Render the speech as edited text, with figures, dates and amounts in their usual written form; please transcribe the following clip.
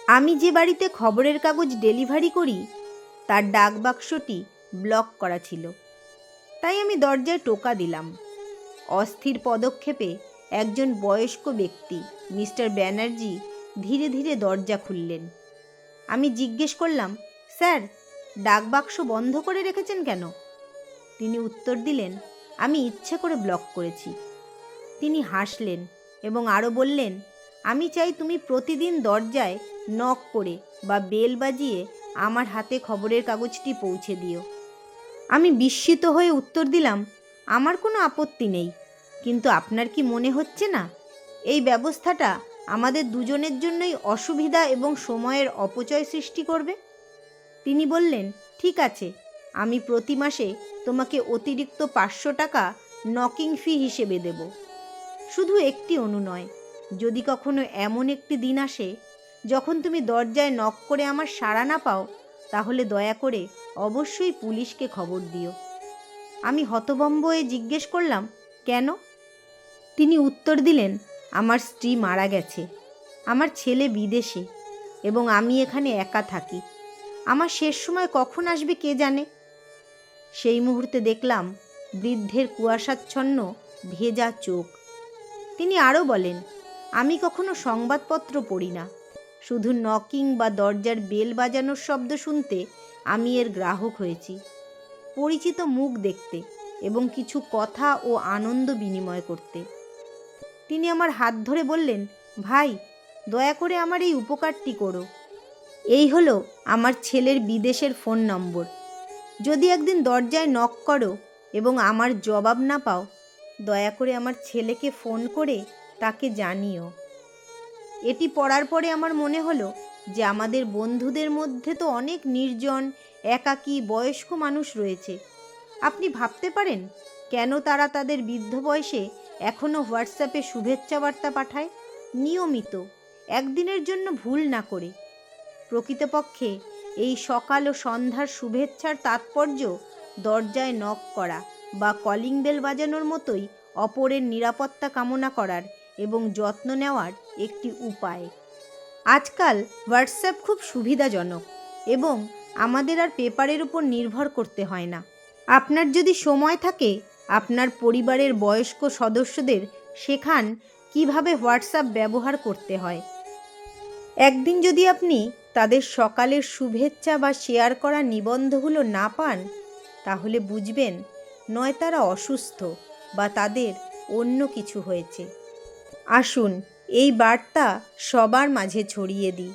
আমি যে বাড়িতে খবরের কাগজ ডেলিভারি করি তার ডাকবাক্সটি ব্লক করা ছিল, তাই আমি দরজায় টোকা দিলাম। অস্থির পদক্ষেপে একজন বয়স্ক ব্যক্তি মিস্টার ব্যানার্জি ধীরে ধীরে দরজা খুললেন। আমি জিজ্ঞেস করলাম, স্যার, ডাকবাক্স বন্ধ করে রেখেছেন কেন? তিনি উত্তর দিলেন, আমি ইচ্ছে করে ব্লক করেছি। তিনি হাসলেন এবং আরও বললেন, আমি চাই তুমি প্রতিদিন দরজায় নক করে বা বেল বাজিয়ে আমার হাতে খবরের কাগজটি পৌঁছে দিও। আমি বিস্মিত হয়ে উত্তর দিলাম, আমার কোনো আপত্তি নেই, কিন্তু আপনার কি মনে হচ্ছে না এই ব্যবস্থাটা আমাদের দুজনের জন্যই অসুবিধা এবং সময়ের অপচয় সৃষ্টি করবে? তিনি বললেন, ঠিক আছে, আমি প্রতি মাসে তোমাকে অতিরিক্ত 500 টাকা নকিং ফি হিসেবে দেব। শুধু একটি অনুনয়, যদি কখনো এমন একটি দিন আসে যখন তুমি দরজায় নক করে আমার সাড়া না পাও, তাহলে দয়া করে অবশ্যই পুলিশকে খবর দিও। আমি হতভম্ব হয়ে জিজ্ঞেস করলাম, কেন? তিনি উত্তর দিলেন, আমার স্ত্রী মারা গেছে, আমার ছেলে বিদেশে এবং আমি এখানে একা থাকি। আমার শেষ সময় কখন আসবে কে জানে। সেই মুহূর্তে দেখলাম বৃদ্ধের কুয়াশাচ্ছন্ন ভেজা চোখ। তিনি আরও বলেন, আমি কখনো সংবাদপত্র পড়ি না, শুধু নকিং বা দরজার বেল বাজানোর শব্দ শুনতে আমি এর গ্রাহক হয়েছি, পরিচিত মুখ দেখতে এবং কিছু কথা ও আনন্দ বিনিময় করতে। তিনি আমার হাত ধরে বললেন, ভাই, দয়া করে আমার এই উপকারটি করো। এই হলো আমার ছেলের বিদেশের ফোন নম্বর। যদি একদিন দরজায় নক করো এবং আমার জবাব না পাও, দয়া করে আমার ছেলেকে ফোন করে তাকে জানিও। এটি পড়ার পরে আমার মনে হলো যে আমাদের বন্ধুদের মধ্যে তো অনেক নির্জন, একাকী বয়স্ক মানুষ রয়েছে। আপনি ভাবতে পারেন কেন তারা তাদের বৃদ্ধ বয়সে এখনও হোয়াটসঅ্যাপে শুভেচ্ছা বার্তা পাঠায়, নিয়মিত, একদিনের জন্য ভুল না করে। প্রকৃতপক্ষে এই সকাল ও সন্ধ্যার শুভেচ্ছার তাৎপর্য দরজায় নক করা বা কলিং বেল বাজানোর মতোই অপরের নিরাপত্তা কামনা করার এবং যত্ন নেওয়ার একটি উপায়। আজকাল হোয়াটসঅ্যাপ খুব সুবিধাজনক এবং আমাদের আর পেপারের উপর নির্ভর করতে হয় না। আপনার যদি সময় থাকে, আপনার পরিবারের বয়স্ক সদস্যদের শেখান কিভাবে হোয়াটসঅ্যাপ ব্যবহার করতে হয়। একদিন যদি আপনি তাদের সকালের শুভেচ্ছা বা শেয়ার করা নিবন্ধগুলো না পান, তাহলে বুঝবেন নয় তারা অসুস্থ বা তাদের অন্য কিছু হয়েছে। আসুন এই বার্তা সবার মাঝে ছড়িয়ে দিই।